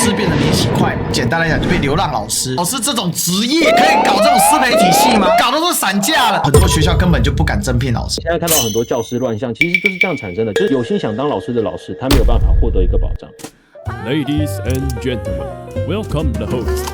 師變得年薪快嘛，簡單來講就變流浪老師。老師這種職業可以搞這種師培體系嗎？搞得都散架了，很多學校根本就不敢增聘老師。現在看到很多教師亂象，其實就是這樣產生的，就是有心想當老師的老師，他沒有辦法獲得一個保障。Ladies and gentlemen, welcome the host.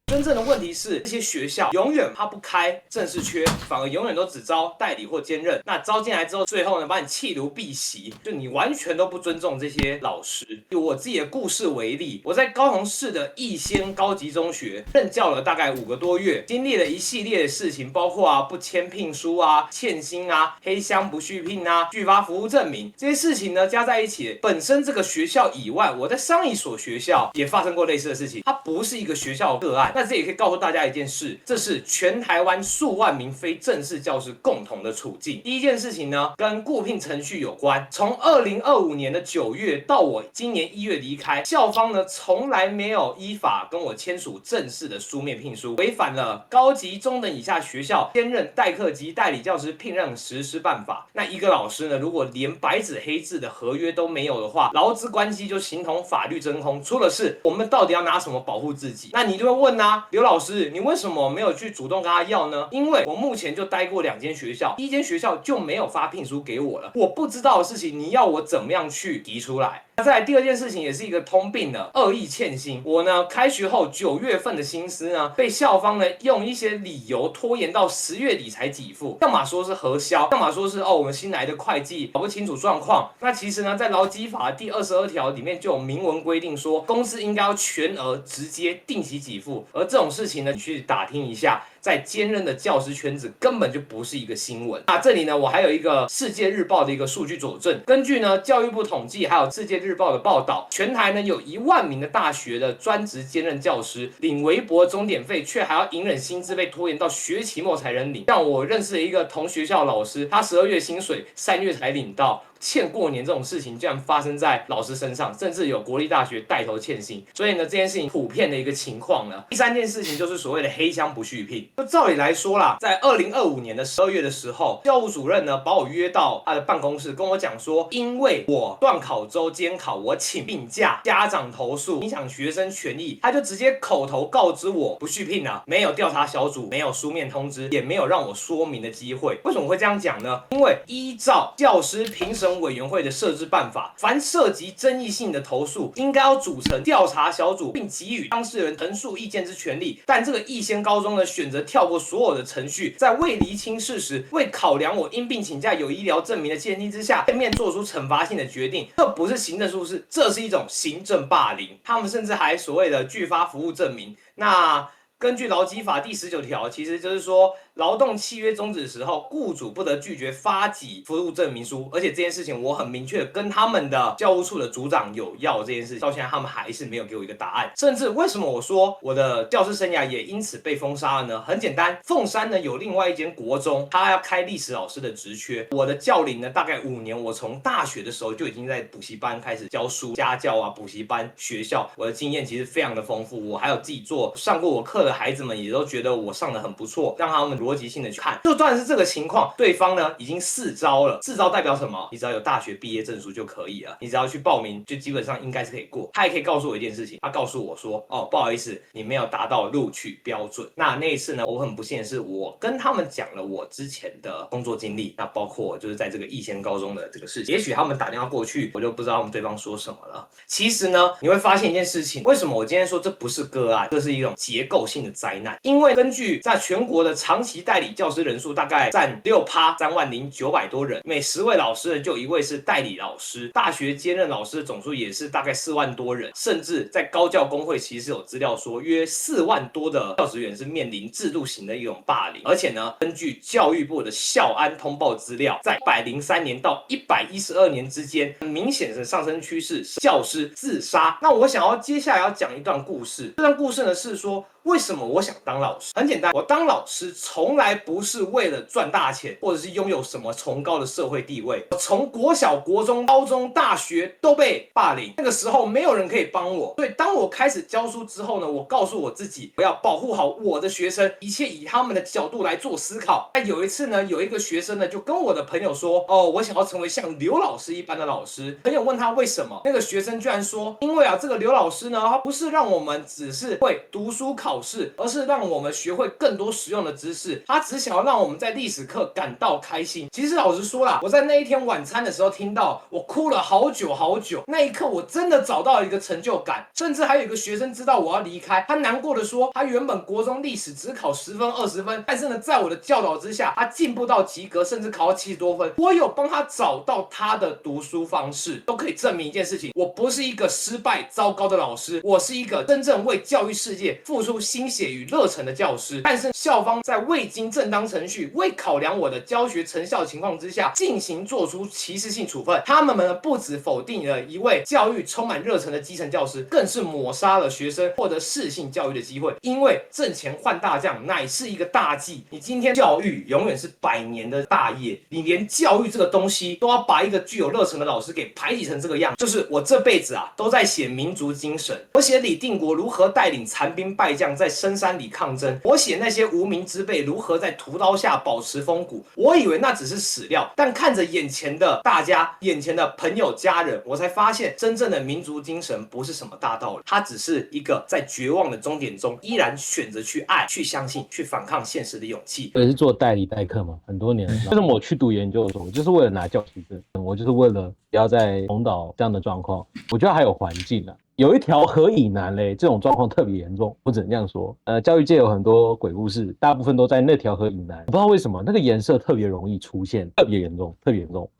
真正的问題是，这些学校永遠趴不開正式缺，反而永遠都只招代理或兼任。那招進來之後，最後呢，把你棄如敝屣，就你完全都不尊重這些老師。以我自己的故事為例，我在高雄市的逸仙高級中學任教了大概5個多月，經歷了一系列的事情，包括不簽聘書啊、欠薪啊、黑箱不續聘啊、拒發服務證明這些事情呢，加在一起，本身這個學校以外，我在上一所學校也發生過類似的事情，它不是一個學校的個案。那這也可以告訴大家一件事，這是全台灣數萬名非正式教師共同的處境。第一件事情呢，跟僱聘程序有關。從2025年的9月到我今年1月離開，校方呢從來沒有依法跟我簽署正式的書面聘書，違反了高級中等以下學校兼任代課及代理教師聘任實施辦法。那一個老師呢，如果連白紙黑字的合約都沒有的話，勞資關係就形同法律真空。出了事，我們到底要拿什麼保護自己？那你就會問啊，劉老師，你為什麼沒有去主動跟他要呢？因為我目前就待過2間學校，第一間學校就沒有發聘書給我了，我不知道的事情，你要我怎麼樣去提出來？那再來第二件事情，也是一個通病的惡意欠薪。我呢，開學後9月份的薪資呢，被校方呢用一些理由拖延到10月底才給付，要麼說是核銷，要麼說是我們新來的會計搞不清楚狀況。那其實呢，在勞基法第22條裡面就有明文規定說，公司應該要全額直接定期給付，而這種事情呢，你去打聽一下，在兼任的教師圈子根本就不是一個新聞。那這裡呢，我還有一個世界日報的一個數據佐證，根據呢教育部統計，還有世界日報的報道，全台呢有1萬名的大學的專職兼任教師領微薄的鐘點費，卻還要隱忍薪資被拖延到學期末才能領。像我認識的一個同學校老師，他12月薪水3月才領到。欠過年這種事情竟然發生在老師身上，甚至有國立大學帶頭欠薪，所以呢，這件事情普遍的一個情況呢。第三件事情就是所謂的黑箱不續聘。就照理來說啦，在2025年的12月的時候，教務主任呢把我約到他的辦公室，跟我講說，因為我斷考週監考，我請病假，家長投訴影響學生權益，他就直接口頭告知我不續聘了，沒有調查小組，沒有書面通知，也沒有讓我說明的機會。為什麼我會這樣講呢？因為依照教師評審委員會的設置辦法，凡涉及爭議性的投訴，應該要組成調查小組，並給予當事人陳述意見之權利。但這個逸仙高中呢，選擇跳過所有的程序，在未釐清事實、未考量我因病請假有醫療證明的前提之下，片面做出懲罰性的決定。這不是行政疏失，這是一種行政霸凌。他們甚至還所謂的拒發服務證明。那根據勞基法第19條，其實就是說，勞動契約終止的時候，雇主不得拒絕發給服務證明書。而且這件事情我很明確的跟他們的教務處的組長有要這件事情，到現在他們還是沒有給我一個答案。甚至為什麼我說我的教師生涯也因此被封殺了呢？很簡單，鳳山呢有另外一間國中，他要開歷史老師的職缺。我的教齡呢大概5年，我從大學的時候就已經在補習班開始教書、家教啊、補習班、學校，我的經驗其實非常的豐富。我還有自己做上過我課的孩子們也都覺得我上得很不錯，讓他們邏輯性的去看。就算是這個情況，對方呢已經4招了。4招代表什麼？你只要有大學畢業證書就可以了，你只要去報名，就基本上應該是可以過。他也可以告訴我一件事情，他告訴我說，不好意思，你沒有達到錄取標準。那一次呢，我很不幸的是，我跟他們講了我之前的工作經歷，那包括就是在這個逸仙高中的這個事情。也許他們打電話過去，我就不知道他們對方說什麼了。其實呢，你會發現一件事情，為什麼我今天說這不是個案，這是一種結構性的災難。因為根據在全國的長期代理教師人數大概占6%，30900多人，每10位老師呢就有1位是代理老師，大學兼任老師的總數也是大概4萬多人，甚至在高教工會其實有資料說，約4萬多的教職員是面臨制度型的一種霸凌。而且呢，根據教育部的校安通報資料，在103年到112年之間，很明顯的上升趨勢，教師自殺。那我想要接下來要講一段故事，這段故事呢是說，為什麼我想當老師？很簡單，我當老師從來不是為了賺大錢，或者是擁有什麼崇高的社會地位。我從國小、國中、高中、大學都被霸凌，那個時候沒有人可以幫我。所以當我開始教書之後呢，我告訴我自己，我要保護好我的學生，一切以他們的角度來做思考。那有一次呢，有一個學生呢就跟我的朋友說，哦，我想要成為像刘老師一般的老師。朋友問他為什麼，那個學生居然說，因為啊，這個劉老師呢，他不是讓我們只是會讀書考試，而是讓我們學會更多實用的知識。他只想要讓我們在歷史課感到開心。其實老實說啦，我在那一天晚餐的時候聽到，我哭了好久好久。那一刻我真的找到了一個成就感，甚至還有一個學生知道我要離開，他難過的說，他原本國中歷史只考10分20分，但是呢，在我的教導之下，他進步到及格，甚至考到70多分。我有幫他找到他的讀書方式，都可以證明一件事情，我不是一個失敗糟糕的老師，我是一個真正為教育世界付出心血與熱忱的教師。但是校方在未經正當程序、未考量我的教學成效情況之下，进行做出歧視性處分。他们呢，不只否定了一位教育充滿熱忱的基層教師，更是抹殺了學生獲得適性教育的機會。因為掙錢換大將乃是一個大忌，你今天教育永遠是100年的大業，你連教育這個東西都要把一個具有熱忱的老師給排擠成這個樣。就是我這輩子啊都在寫民族精神，我寫李定國如何帶領殘兵敗將在深山裡抗爭，我寫那些無名之輩如何在屠刀下保持風骨。我以為那只是史料，但看着眼前的大家，眼前的朋友家人，我才發現真正的民族精神不是什麼大道理，它只是一個在絕望的終點中依然選擇去愛、去相信、去反抗現實的勇氣。我也是做代理代課嘛，很多年了。为什么我去讀研究所？我就是為了拿教師證，我就是為了不要再重蹈這樣的狀況。我覺得還有環境啊。有一條河以南嘞，這種狀況特別嚴重，我只能這樣說。教育界有很多鬼故事，大部分都在那條河以南。我不知道為什麼那個顏色特別容易出現，特別嚴重，特別嚴重。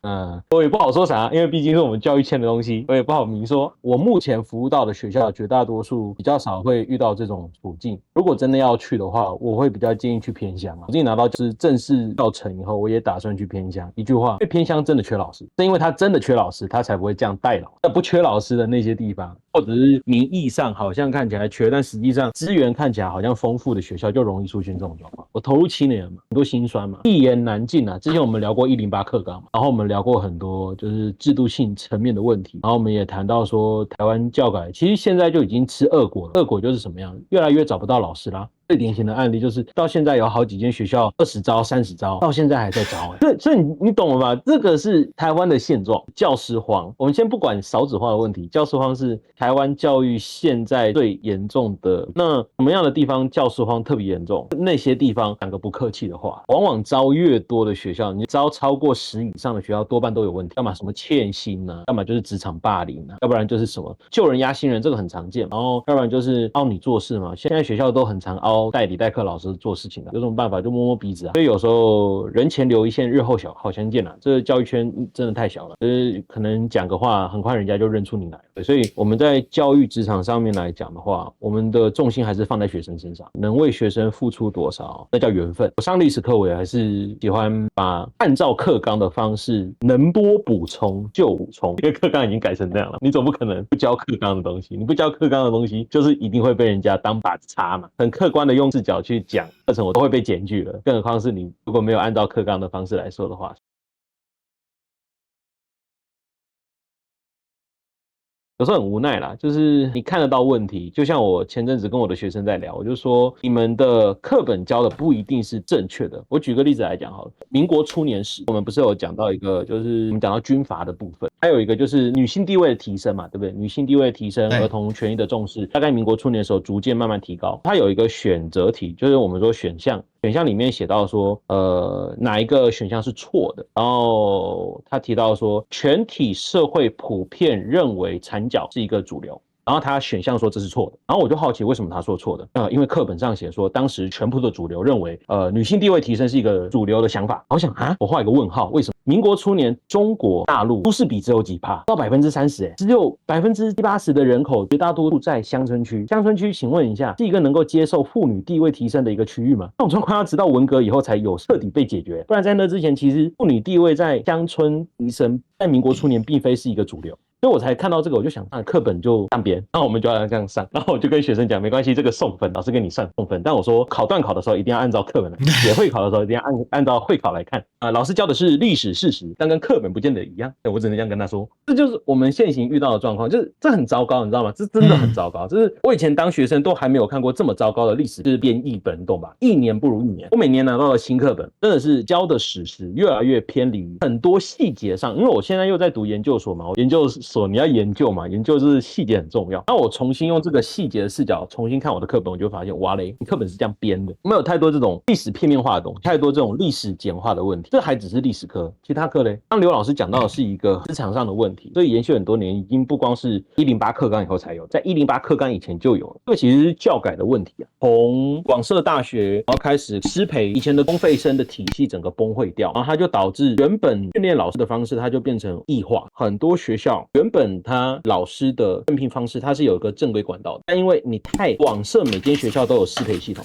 我也不好說啥，因為畢竟是我們教育圈的東西，我也不好明說。我目前服務到的學校，絕大多數比較少會遇到這種處境。如果真的要去的話，我會比較建議去偏鄉。我自己拿到就是正式教程以後，我也打算去偏鄉。一句話，因為偏鄉真的缺老師，是因為他真的缺老師，他才不會這樣帶老。那不缺老師的那些地方，或者是名義上好像看起來缺，但實際上資源看起來好像豐富的學校，就容易出現這種狀況。我投入7年嘛，很多辛酸嘛，一言難盡啊。之前我們聊過108課綱嘛，然後我們聊過很多就是制度性層面的問題，然後我們也談到說台灣教改其實現在就已經吃惡果了。惡果就是什麼樣，越來越找不到老師啦。最典型的案例就是到現在有好幾間學校20招30招，到現在還在招。所以你懂了吧？這個是台灣的現狀，教師荒。我們先不管少子化的問題，教師荒是台灣教育現在最嚴重的。那什麼樣的地方教師荒特別嚴重？那些地方講個不客氣的話，往往招越多的學校，你招超過10以上的學校，多半都有問題。要麼什麼欠薪啊，要麼就是職場霸凌啊，要不然就是什麼舊人壓新人，這個很常見。然後要不然就是凹你做事嘛，現在學校都很常凹代理代課老師做事情的，有什麼辦法就摸摸鼻子啊。所以有時候人前留一線，日後好相見啊。這個教育圈真的太小了，就是可能講個話，很快人家就認出你來了。所以我們在教育職場上面來講的話，我們的重心還是放在學生身上，能為學生付出多少，那叫緣分。我上歷史課我也還是喜歡把按照課綱的方式，能多補充就補充，因為課綱已經改成這樣了，你總不可能不教課綱的東西，你不教課綱的東西，就是一定會被人家當靶子插嘛。很客觀的用視角去講課程，我都會被檢舉了，更何況是你如果沒有按照課綱的方式來說的話。有時候很無奈啦，就是你看得到問題，就像我前陣子跟我的學生在聊，我就說你們的課本教的不一定是正確的。我舉個例子來講好了，民國初年時，我們不是有講到一個，就是我們講到軍閥的部分，還有一個就是女性地位的提升嘛，對不對？女性地位的提升，兒童權益的重視，大概民國初年的時候逐漸慢慢提高。它有一個選擇題，就是我們說選項裡面寫到說，哪一個選項是錯的？然後他提到說，全體社會普遍認為產教是一個主流。然後他選項說這是錯的，然後我就好奇為什麼他說錯的？因為課本上寫說當時全部的主流認為，女性地位提升是一個主流的想法。我想啊，我畫一個問號，為什麼？民國初年中國大陸都市比只有幾%，到30%，只有70-80%的人口絕大多數在鄉村區。鄉村區，請問一下，是一個能夠接受婦女地位提升的一個區域嗎？這種狀況要直到文革以後才有徹底被解決，不然在那之前，其實婦女地位在鄉村提升在民國初年並非是一個主流。所以我才看到這個，我就想，課本就當編，那我們就要這樣上。然後我就跟學生講，沒關係，這個送分，老師給你算送分。但我說考段考的時候一定要按照課本來看，寫會考的時候一定要按照會考來看。老師教的是歷史事實，但跟課本不見得一樣。我只能這樣跟他說，這就是我們現行遇到的狀況，就是這很糟糕，你知道嗎？這真的很糟糕。就是我以前當學生都還沒有看過這麼糟糕的歷史編譯本，你懂吧？一年不如一年。我每年拿到的新課本，真的是教的史實越來越偏離很多細節上，因為我現在又在讀研究所嘛，我研究所你要研究嘛，研究就是細節很重要。那我重新用這個細節的視角重新看我的課本，我就發現，哇嘞，你課本是這樣編的，沒有太多這種歷史片面化的東西，太多這種歷史簡化的問題。這還只是歷史科，其他科嘞，剛劉老師講到的是一個職場上的問題，所以延續很多年，已經不光是108課綱以後才有，在108課綱以前就有了。這個其實是教改的問題啊，從廣設大學然後開始師培，以前的公費生的體系整個崩潰掉，然後它就導致原本訓練老師的方式，它就變成異化。很多學校原本它老師的任聘方式，它是有一個正規管道的，但因為你太廣設，每間學校都有師培系統，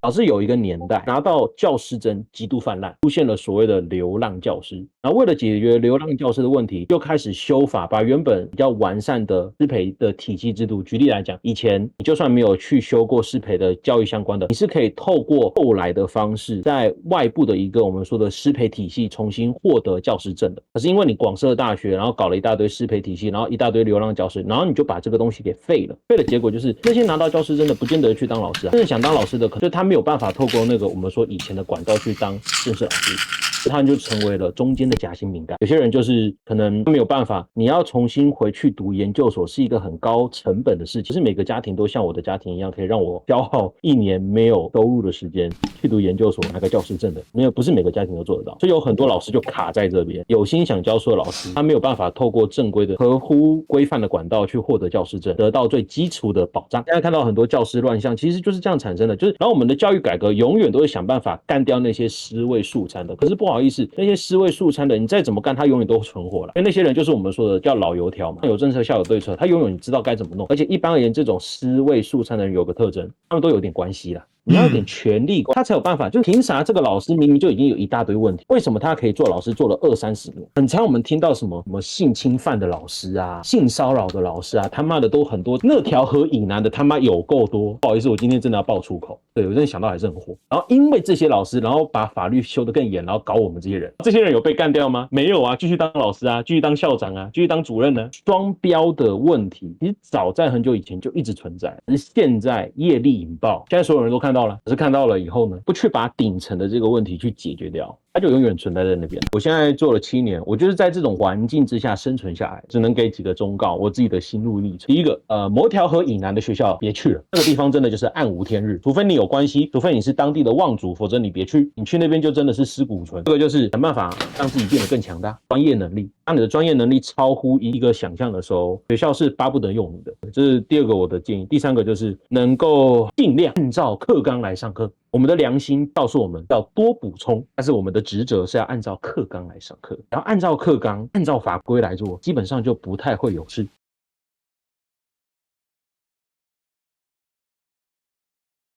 導致有一個年代拿到教師證極度氾濫，出現了所謂的流浪教師。然後為了解決流浪教師的問題，就開始修法，把原本比較完善的師培的體系制度，舉例來講，以前你就算沒有去修過師培的教育相關的，你是可以透過後來的方式，在外部的一個我們說的師培體系重新獲得教師證的。可是因為你廣設大學，然後搞了一大堆師培體系，然後一大堆流浪教師，然後你就把這個東西給廢了。廢的結果就是那些拿到教師證的不見得去當老師啊，真的想當老師的，可是他沒有辦法透過那個我們說以前的管道去當正式老師，他就成為了中間的夹心餅乾。有些人就是可能沒有辦法，你要重新回去讀研究所是一個很高成本的事情，其實每個家庭都像我的家庭一樣，可以讓我消耗1年沒有收入的時間去讀研究所拿個教師證的，不是每個家庭都做得到，所以有很多老師就卡在這邊，有心想教書的老師，他沒有辦法透過正規的合乎規範的管道去獲得教師證，得到最基礎的保障。大家看到很多教師亂象，其實就是這樣產生的，就是然後我們的教育改革永遠都會想辦法幹掉那些尸位素餐的，可是不好意思，那些尸位素餐的，你再怎麼幹，他永遠都存活了，因為那些人就是我们說的叫老油條嘛，有政策下有对策，他永遠知道該怎麼弄。而且一般而言，这種尸位素餐的人有個特徵，他們都有點關係啦。你要有點權力，他才有辦法。就憑啥這個老師明明就已經有一大堆問題，為什麼他可以做老師做了20-30年？很常我們聽到什麼性侵犯的老師啊，性騷擾的老師啊，他媽的都很多，那條河以南的他媽有夠多。不好意思，我今天真的要爆粗口。對，我真的想到還是很火。然後因為這些老師，然後把法律修得更嚴，然後搞我們這些人。這些人有被幹掉嗎？沒有啊，繼續當老師啊，繼續當校長啊，繼續當主任呢。雙標的問題其實早在很久以前就一直存在，只是現在業力引爆，現在所有人都看到了。可是看到了以後呢，不去把頂層的這個問題去解決掉，它就永遠存在在那邊。我現在做了7年，我就是在這種環境之下生存下來，只能給幾個忠告，我自己的心路歷程。第一個，某條河以南的學校別去了，那個地方真的就是暗無天日，除非你有關係，除非你是當地的望族，否則你別去，你去那邊就真的是屍骨無存。這個就是想辦法讓自己變得更強大，專業能力。當你的專業能力超乎一個想象的時候，學校是巴不得用你的。這是第二個我的建議。第三個就是能夠盡量按照課綱來上課。我們的良心告訴我們要多補充，但是我們的職責是要按照課綱來上課，然後按照課綱、按照法規來做，基本上就不太會有事。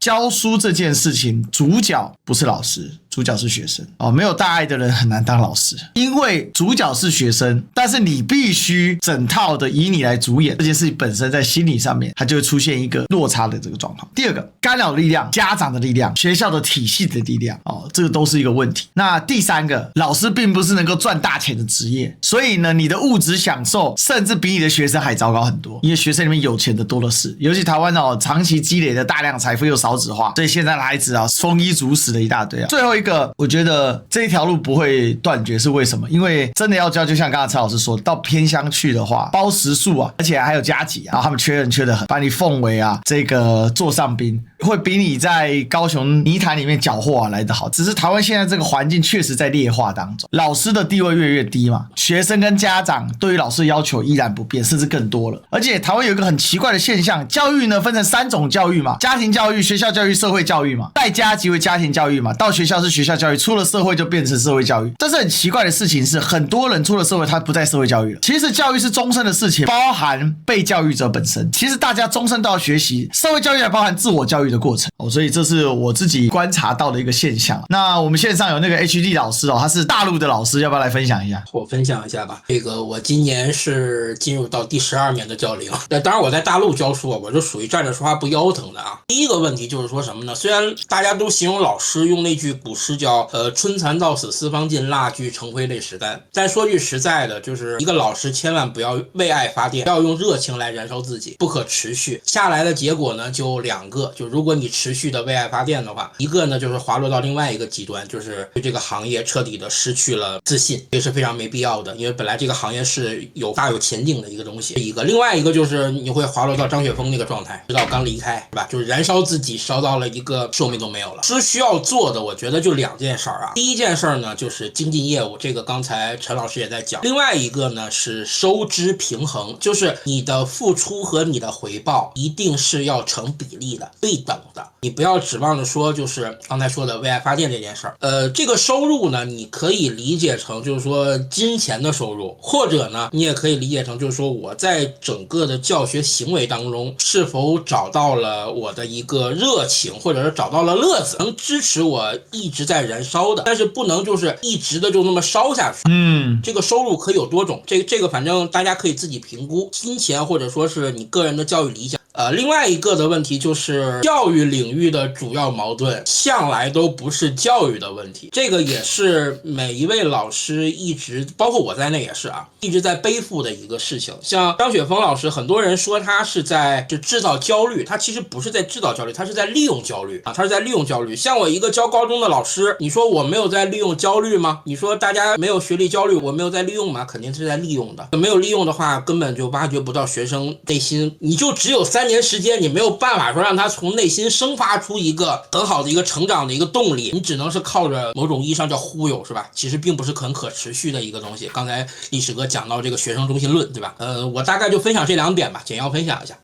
教書這件事情，主角不是老師，主角是學生哦。沒有大愛的人很難當老師，因為主角是學生，但是你必須整套的以你來主演這件事情本身，在心理上面它就會出現一個落差的這個狀況。第二個，干擾的力量、家長的力量、學校的體系的力量哦，這個都是一個問題。那第三個，老師並不是能夠賺大錢的職業，所以呢，你的物質享受甚至比你的學生還糟糕很多，因為學生裡面有錢的多的是，尤其台灣哦，長期積累的大量財富又少子化，所以現在的孩子啊，豐衣足食的一大堆啊。最後一個，我覺得這一條路不會斷絕，是為什麼？因為真的要教，就像剛才陳老師說，到偏鄉去的話，包食宿啊，而且還有加給啊，然後他們缺人缺得很，把你奉為啊這個座上賓，會比你在高雄泥潭裡面繳獲啊來得好。只是台灣現在這個環境確實在劣化當中，老師的地位越來越低嘛，學生跟家長對於老師的要求依然不變，甚至更多了。而且台灣有一個很奇怪的現象，教育呢分成3種教育嘛，家庭教育、學校教育、社會教育嘛，在家即為家庭教育嘛，到學校是學校教育，出了社會就變成社會教育。但是很奇怪的事情是，很多人出了社會，他不在社會教育了。其實教育是終身的事情，包含被教育者本身。其實大家終身都要學習，社會教育還包含自我教育的過程哦，所以這是我自己觀察到的一個現象。那我們線上有那個 HD 老師哦，他是大陸的老師，要不要來分享一下？我分享一下吧。這個我今年是進入到第12年的教龄，那当然我在大陸教书，我就属于站着说話不腰疼的啊。第一個問題就是說什麼呢？雖然大家都形容老師用那句古詩叫春蚕到死絲方盡，蠟炬成灰淚始乾，但說句實在的，就是一個老師千萬不要為愛發電，不要用熱情來燃燒自己，不可持續。下來的結果呢就兩個，就如果你持續的為愛發電的話，一個呢就是滑落到另外一個極端，就是對這個行業徹底的失去了自信，這是非常沒必要的，因為本來這個行業是大有前景的一個東西。另外一個就是你會滑落到張雪峰那個狀態，直到剛離開，是吧？就是燃燒自己，燒到了一個壽命都沒有了。是需要做的，我覺得就2件事啊。第一件事呢就是精進業務，這個剛才陳老師也在講。另外一個呢是收支平衡，就是你的付出和你的回報一定是要成比例的，对等的。你不要指望着說就是刚才說的为爱发电这件事儿。这個收入呢，你可以理解成就是說金錢的收入，或者呢，你也可以理解成就是說我在整個的教學行為當中是否找到了我的一個熱情，或者是找到了樂子，能支持我一直在燃燒的，但是不能就是一直的就那麼燒下去。這個收入可以有多種，這個反正大家可以自己評估，金錢或者說是你個人的教育理想。另外一個的問題就是教育領域的主要矛盾向來都不是教育的問題，這個也是每一位老師一直，包括我在內也是啊，一直在背負的一個事情。像張雪峰老師，很多人說他是在制造焦慮，他其實不是在制造焦慮，他是在利用焦慮啊，他是在利用焦慮。像我一個教高中的老師，你說我沒有在利用焦慮嗎？你說大家沒有學歷焦慮，我沒有在利用嗎？肯定是在利用的。沒有利用的話，根本就挖掘不到學生內心，你就只有3年時間，你沒有辦法說讓他從內心生發出一個很好的一個成長的一個動力，你只能是靠着某種意義上叫忽悠，是吧？其實並不是很可持續的一個東西。剛才歷史哥講到這個學生中心論，對吧？我大概就分享這2點吧，簡要分享一下。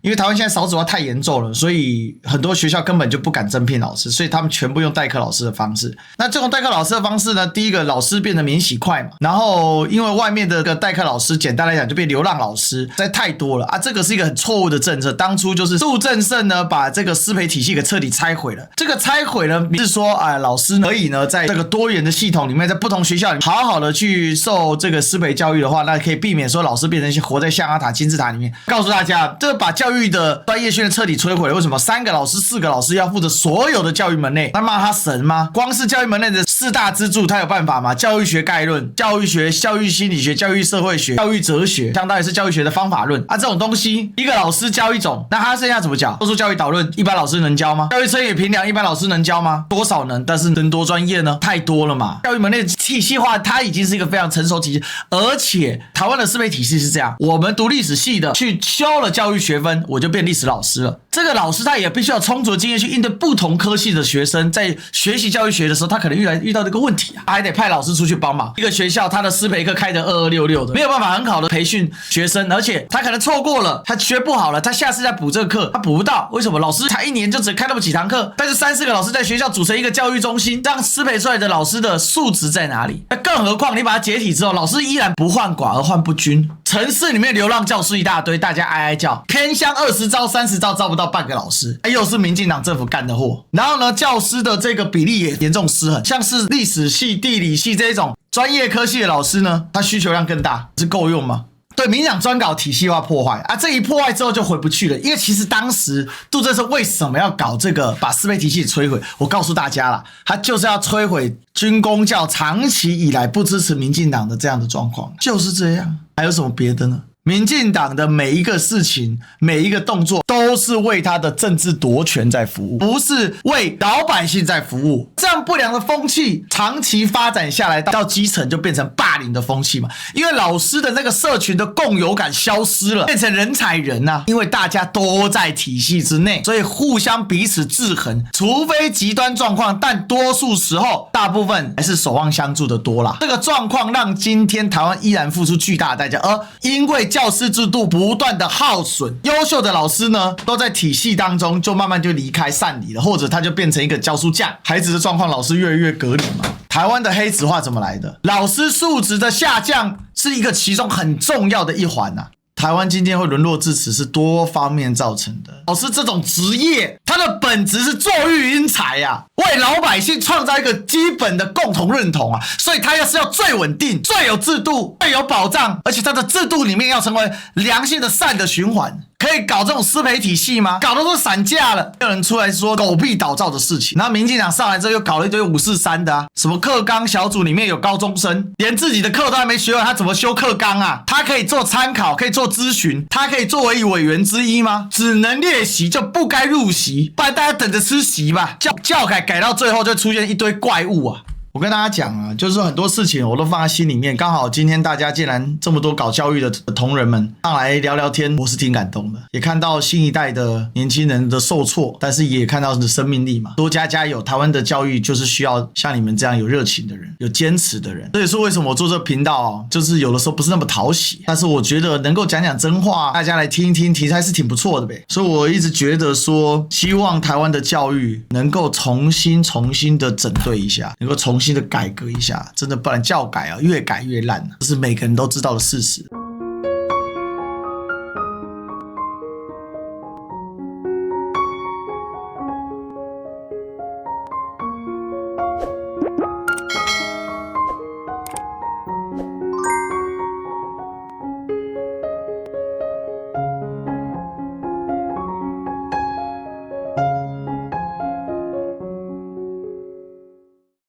因為台灣現在少子化太嚴重了，所以很多學校根本就不敢增聘老師，所以他們全部用代課老師的方式。那這種代課老師的方式呢，第一個老師變得免洗快嘛，然後因為外面的個代課老師簡單來講就變流浪老師，實在太多了啊，這個是一個很錯誤的政策。當初就是杜正勝呢把這個師培體系給徹底拆毀了。這個拆毀呢是說老師可以呢在這個多元的系統裡面，在不同學校裡面好好的去受這個師培教育的話，那可以避免說老師變成一些活在象牙塔金字塔裡面。告訴大家，這個把教育的專業訓練徹底摧毀了。為什麼3個老師4個老師要負責所有的教育門類？那罵他神嗎？光是教育門類的4大支柱他有辦法嗎？教育學概論、教育學、教育心理學、教育社會學、教育哲學，相當於是教育學的方法論啊。這種東西一個老師教一種，那他剩下怎麼講？多數教育導論一般老師能教嗎？教育測驗評量一般老師能教嗎？多少能，但是能多專業呢？太多了嘛。教育門類體系化它已經是一個非常成熟體系，而且台灣的師培體系是這樣，我們讀歷史系的去修了教育學分，我就變歷史老師了。這個老師他也必須要充足的經驗去應對不同科系的學生，在學習教育學的時候，他可能遇到這個問題啊，他還得派老師出去幫忙。一個學校他的師培課開得2266的，沒有辦法很好的培訓學生，而且他可能錯過了，他學不好了，他下次再補這個課，他補不到。為什麼？老師才1年就只開那麼幾堂課，但是3-4個老師在學校組成一個教育中心，這樣師培出來的老師的素質在哪裡？那更何況你把它解體之後，老師依然不患寡而患不均。城市裡面流浪教師一大堆，大家哀哀叫，偏鄉20招30招招不到半個老師，又是民進黨政府幹的貨。然後呢，教師的這個比例也嚴重失衡，像是歷史系、地理系這種專業科系的老師呢，他需求量更大，是夠用嗎？對，民進黨專搞體系化破壞啊，這一破壞之後就回不去了。因為其實當時杜正勝為什麼要搞這個把師培體系摧毀？我告訴大家啦，他就是要摧毀軍公教長期以來不支持民進黨的這樣的狀況，就是這樣。還有什麼別的呢？民進黨的每一個事情、每一個動作，都是為他的政治奪權在服務，不是為老百姓在服務。這樣不良的風氣長期發展下來，到基層就變成霸凌的風氣嘛。因為老師的那個社群的共有感消失了，變成人踩人啊。因為大家都在體系之內，所以互相彼此制衡，除非極端狀況，但多數時候，大部分還是守望相助的多啦。這個狀況讓今天台灣依然付出巨大的代價，而因為教師制度不斷的耗損，優秀的老師呢都在體系當中就慢慢就離開散離了，或者他就變成一個教書匠，孩子的狀況老師越來越隔離嘛。台灣的黑質化怎麼來的？老師素質的下降是一個其中很重要的一環啊。台灣今天會淪落至此是多方面造成的。老師這種職業，它的本質是作育英才啊，為老百姓創造一個基本的共同認同啊，所以它要最穩定、最有制度、最有保障，而且它的制度裡面要成為良性的善的循環。可以搞這種師培體系嗎？搞得都散架了，有人出來說狗屁倒灶的事情。然後民進黨上來之後又搞了一堆543的啊，什麼課綱小組裡面有高中生，連自己的課都還沒學完，他怎麼修課綱啊？他可以做參考，可以做諮詢，他可以作為委員之一嗎？只能列席就不該入席，不然大家等着吃席吧。教改到最後就出現一堆怪物啊！我跟大家講啊，就是說很多事情我都放在心裡面。剛好今天大家既然這麼多搞教育的同仁們上來聊聊天，我是挺感動的，也看到新一代的年輕人的受挫，但是也看到你的生命力嘛。多加油！台灣的教育就是需要像你們這樣有熱情的人，有堅持的人。這也是為什麼我做這個頻道啊，就是有的時候不是那麼討喜，但是我覺得能夠講講真話，大家來聽一聽，題材是挺不錯的唄。所以我一直覺得說，希望台灣的教育能夠重新的整頓一下，能夠重新的改革一下，真的不然教改啊越改越爛，這是每個人都知道的事實。